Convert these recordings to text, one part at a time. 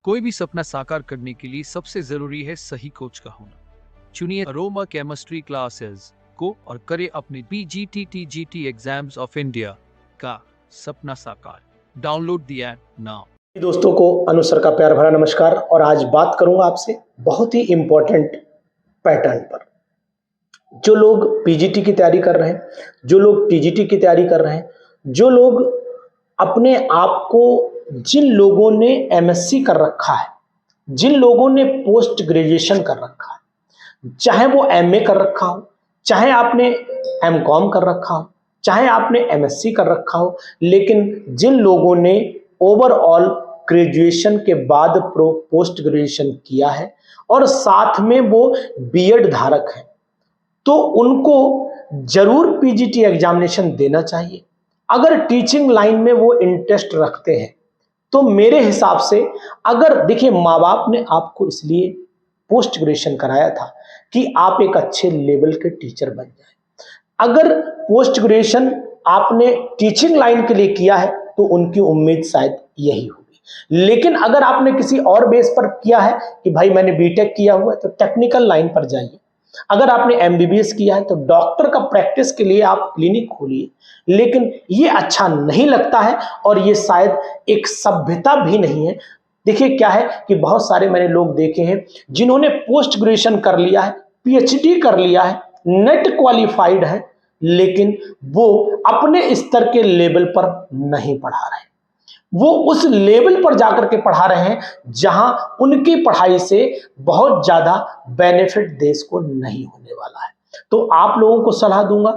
कोई भी सपना साकार करने के लिए सबसे जरूरी है सही कोच का होना। चुनिए अरोमा केमिस्ट्री क्लासेस को और करें अपने PGT एग्जाम्स ऑफ इंडिया का सपना साकार। Download the app now. दोस्तों को अनु सर का प्यार भरा नमस्कार। और आज बात करूंगा आपसे बहुत ही इंपॉर्टेंट पैटर्न पर। जो लोग पीजीटी की तैयारी कर रहे हैं, जो लोग टीजीटी की तैयारी कर रहे हैं, जो लोग अपने आप को, जिन लोगों ने एमएससी कर रखा है, जिन लोगों ने पोस्ट ग्रेजुएशन कर रखा है, चाहे वो एमए कर रखा हो, चाहे आपने एमकॉम कर रखा हो, चाहे आपने एमएससी कर रखा हो, लेकिन जिन लोगों ने ओवरऑल ग्रेजुएशन के बाद पोस्ट ग्रेजुएशन किया है और साथ में वो बीएड धारक हैं, तो उनको जरूर पीजीटी एग्जामिनेशन देना चाहिए। अगर टीचिंग लाइन में वो इंटरेस्ट रखते हैं तो मेरे हिसाब से, अगर देखिए, माँ बाप ने आपको इसलिए पोस्ट ग्रेजुएशन कराया था कि आप एक अच्छे लेवल के टीचर बन जाए। अगर पोस्ट ग्रेजुएशन आपने टीचिंग लाइन के लिए किया है तो उनकी उम्मीद शायद यही होगी। लेकिन अगर आपने किसी और बेस पर किया है कि भाई मैंने बीटेक किया हुआ है, तो टेक्निकल लाइन पर जाइए। अगर आपने एमबीबीएस किया है तो डॉक्टर का प्रैक्टिस के लिए आप क्लिनिक खोलिए। लेकिन ये अच्छा नहीं लगता है और ये शायद एक सभ्यता भी नहीं है। देखिए क्या है कि बहुत सारे मैंने लोग देखे हैं जिन्होंने पोस्ट ग्रेजुएशन कर लिया है, पीएचडी कर लिया है, नेट क्वालिफाइड है, लेकिन वो अपने स्तर के लेवल पर नहीं पढ़ा रहे। वो उस लेवल पर जाकर के पढ़ा रहे हैं जहां उनकी पढ़ाई से बहुत ज्यादा बेनिफिट देश को नहीं होने वाला है। तो आप लोगों को सलाह दूंगा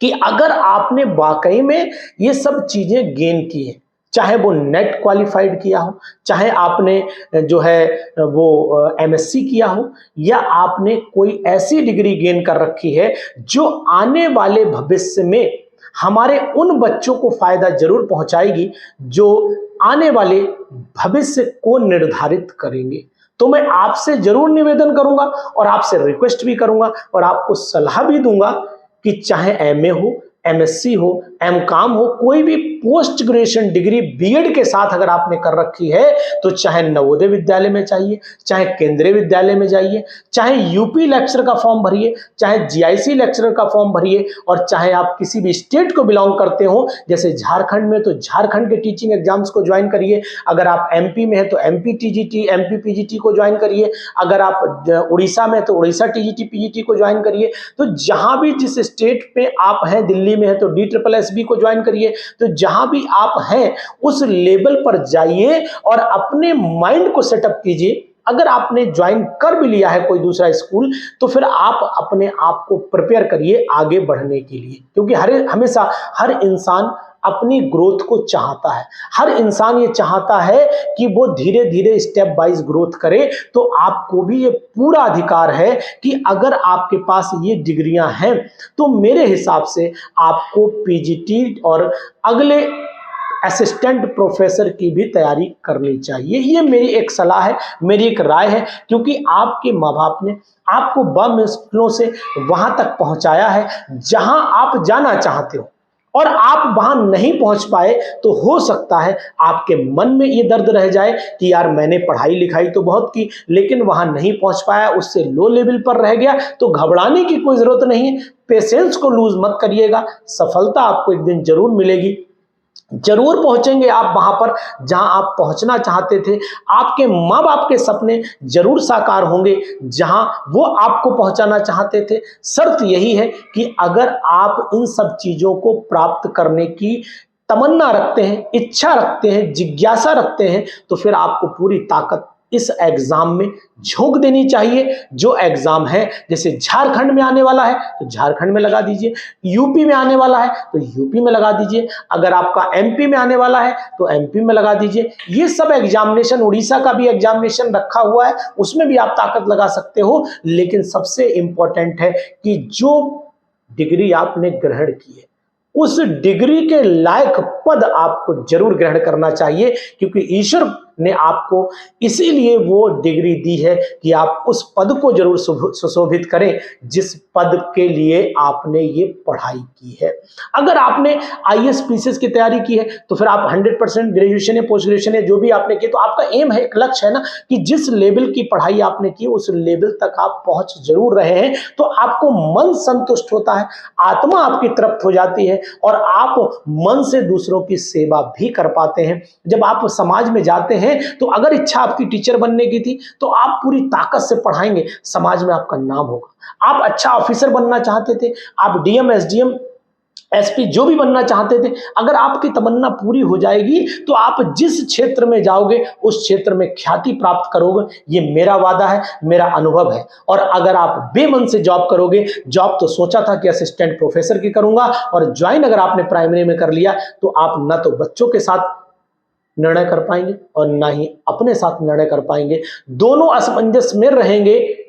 कि अगर आपने वाकई में ये सब चीजें गेन की है, चाहे वो नेट क्वालिफाइड किया हो, चाहे आपने जो है वो एमएससी किया हो, या आपने कोई ऐसी डिग्री गेन कर रखी है जो आने वाले भविष्य में हमारे उन बच्चों को फायदा जरूर पहुंचाएगी जो आने वाले भविष्य को निर्धारित करेंगे, तो मैं आपसे जरूर निवेदन करूंगा और आपसे रिक्वेस्ट भी करूंगा और आपको सलाह भी दूंगा कि चाहे एमए हो, एमएससी हो, एमकॉम हो, कोई भी पोस्ट ग्रेजुएशन डिग्री बीएड के साथ अगर आपने कर रखी है तो चाहे नवोदय विद्यालय में चाहिए, चाहे केंद्रीय विद्यालय में जाइए, चाहे यूपी लेक्चर का फॉर्म भरिए, चाहे जीआईसी लेक्चरर का फॉर्म भरिए, और चाहे आप किसी भी स्टेट को बिलोंग करते हो, जैसे झारखंड में तो झारखंड के टीचिंग एग्जाम्स को ज्वाइन करिए। अगर आप एमपी में है तो एमपी टीजीटी, एमपी पीजीटी को ज्वाइन करिए। अगर आप उड़ीसा में तो उड़ीसा टीजीटी पीजीटी को ज्वाइन करिए। तो जहां भी जिस स्टेट पे आप हैं, दिल्ली में है तो DSSB को ज्वाइन करिए। तो जहां भी आप हैं उस लेवल पर जाइए और अपने माइंड को सेटअप कीजिए। अगर आपने ज्वाइन कर भी लिया है कोई दूसरा स्कूल, तो फिर आप अपने आप को प्रिपेयर करिए आगे बढ़ने के लिए, क्योंकि हमेशा हर इंसान अपनी ग्रोथ को चाहता है। हर इंसान ये चाहता है कि वो धीरे धीरे स्टेप वाइज ग्रोथ करे। तो आपको भी ये पूरा अधिकार है कि अगर आपके पास ये डिग्रियां हैं तो मेरे हिसाब से आपको पीजीटी और अगले असिस्टेंट प्रोफेसर की भी तैयारी करनी चाहिए। ये मेरी एक सलाह है, मेरी एक राय है, क्योंकि आपके माँ बाप ने आपको बमुश्किलों से वहां तक पहुंचाया है जहां आप जाना चाहते हो, और आप वहां नहीं पहुंच पाए तो हो सकता है आपके मन में ये दर्द रह जाए कि यार मैंने पढ़ाई लिखाई तो बहुत की लेकिन वहां नहीं पहुंच पाया, उससे लो लेवल पर रह गया। तो घबराने की कोई जरूरत नहीं है, पेशेंस को लूज मत करिएगा। सफलता आपको एक दिन जरूर मिलेगी, जरूर पहुंचेंगे आप वहां पर जहां आप पहुंचना चाहते थे। आपके माँ बाप के सपने जरूर साकार होंगे जहां वो आपको पहुंचाना चाहते थे। शर्त यही है कि अगर आप इन सब चीजों को प्राप्त करने की तमन्ना रखते हैं, इच्छा रखते हैं, जिज्ञासा रखते हैं, तो फिर आपको पूरी ताकत इस एग्जाम में झोंक देनी चाहिए। जो एग्जाम है, जैसे झारखंड में आने वाला है तो झारखंड में लगा दीजिए, यूपी में आने वाला है तो यूपी में लगा दीजिए, अगर आपका एमपी में आने वाला है तो एमपी में लगा दीजिए। ये सब एग्जामिनेशन, उड़ीसा का भी एग्जामिनेशन रखा हुआ है, उसमें भी आप ताकत लगा सकते हो। लेकिन सबसे इंपॉर्टेंट है कि जो डिग्री आपने ग्रहण की है उस डिग्री के लायक पद आपको जरूर ग्रहण करना चाहिए, क्योंकि ईश्वर ने आपको इसीलिए वो डिग्री दी है कि आप उस पद को जरूर सुशोभित करें जिस पद के लिए आपने ये पढ़ाई की है। अगर आपने आईएएस पीसीएस की तैयारी की है तो फिर आप 100% ग्रेजुएशन या पोस्ट ग्रेजुएशन या जो भी आपने की, तो आपका एम है, एक लक्ष्य है ना कि जिस लेवल की पढ़ाई आपने की उस लेवल तक आप पहुंच जरूर रहे हैं, तो आपको मन संतुष्ट होता है, आत्मा आपकी तृप्त हो जाती है और आप मन से दूसरों की सेवा भी कर पाते हैं। जब आप समाज में जाते हैं तो अगर इच्छा आपकी टीचर बनने की थी तो आप पूरी ताकत से पढ़ाएंगे, समाज में आपका नाम होगा। आप अच्छा ऑफिसर बनना चाहते थे, आप डीएम एसडीएम एसपी जो भी बनना चाहते थे, अगर आपकी तमन्ना पूरी हो जाएगी तो आप जिस क्षेत्र में जाओगे उस क्षेत्र में ख्याति प्राप्त करोगे, ये मेरा वादा है, मेरा अनुभव है। और अगर आप बेमन से जॉब करोगे, जॉब तो सोचा था कि असिस्टेंट प्रोफेसर की करूंगा और ज्वाइन अगर आपने प्राइमरी में कर लिया तो आप न तो बच्चों के साथ निर्णय कर पाएंगे और ना ही अपने साथ निर्णय कर पाएंगे। दोनों असमंजस में रहेंगे,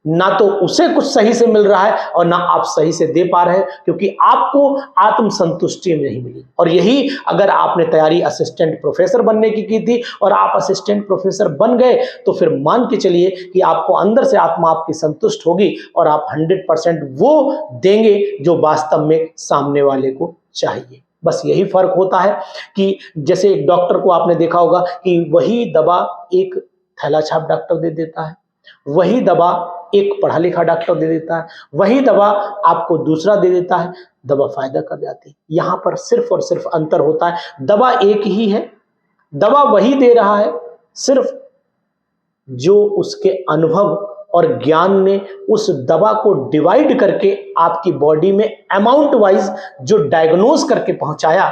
ना तो उसे कुछ सही से मिल रहा है और ना आप सही से दे पा रहे हैं, क्योंकि आपको आत्मसंतुष्टि नहीं मिली। और यही अगर आपने तैयारी असिस्टेंट प्रोफेसर बनने की थी और आप असिस्टेंट प्रोफेसर बन गए तो फिर मान के चलिए कि आपको अंदर से आत्मा आपकी संतुष्ट होगी और आप 100% वो देंगे जो वास्तव में सामने वाले को चाहिए। बस यही फर्क होता है कि जैसे एक डॉक्टर को आपने देखा होगा कि वही दवा एक थैला छाप डॉक्टर दे देता है, वही दवा एक पढ़ा लिखा डॉक्टर दे देता है, वही दवा आपको दूसरा दे देता है, दवा फायदा कर जाती है। यहां पर सिर्फ और सिर्फ अंतर होता है, दवा एक ही है, दवा वही दे रहा है, सिर्फ जो उसके अनुभव और ज्ञान ने उस दवा को डिवाइड करके आपकी बॉडी में अमाउंट वाइज जो डायग्नोज करके पहुंचाया,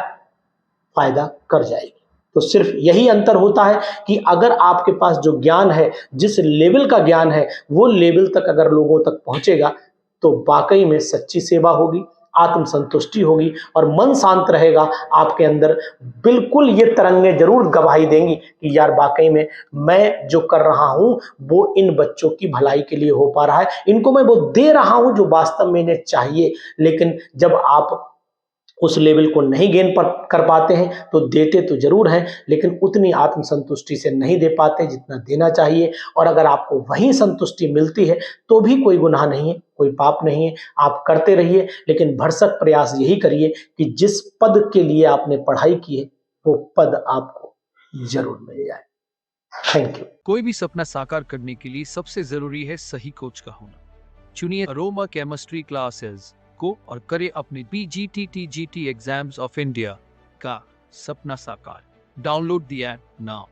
फायदा कर जाएगी। तो सिर्फ यही अंतर होता है कि अगर आपके पास जो ज्ञान है, जिस लेवल का ज्ञान है, वो लेवल तक अगर लोगों तक पहुंचेगा तो वाकई में सच्ची सेवा होगी, आत्मसंतुष्टि होगी और मन शांत रहेगा आपके अंदर। बिल्कुल ये तरंगें जरूर गवाही देंगी कि यार वाकई में मैं जो कर रहा हूं वो इन बच्चों की भलाई के लिए हो पा रहा है, इनको मैं वो दे रहा हूं जो वास्तव में इन्हें चाहिए। लेकिन जब आप उस लेवल को नहीं गेन कर पाते हैं तो देते तो जरूर हैं, लेकिन उतनी आत्मसंतुष्टि से नहीं दे पाते जितना देना चाहिए। और अगर आपको वही संतुष्टि मिलती है तो भी कोई गुनाह नहीं है, कोई पाप नहीं है, आप करते रहिए। लेकिन भरसक प्रयास यही करिए कि जिस पद के लिए आपने पढ़ाई की है वो पद आपको जरूर मिल जाए। Thank you. कोई भी सपना साकार करने के लिए सबसे जरूरी है सही कोच का होना। चुनिए अरोमा केमिस्ट्री क्लासेस को और करें अपने PGT-TGT एग्जाम्स ऑफ इंडिया का सपना साकार। Download the app now.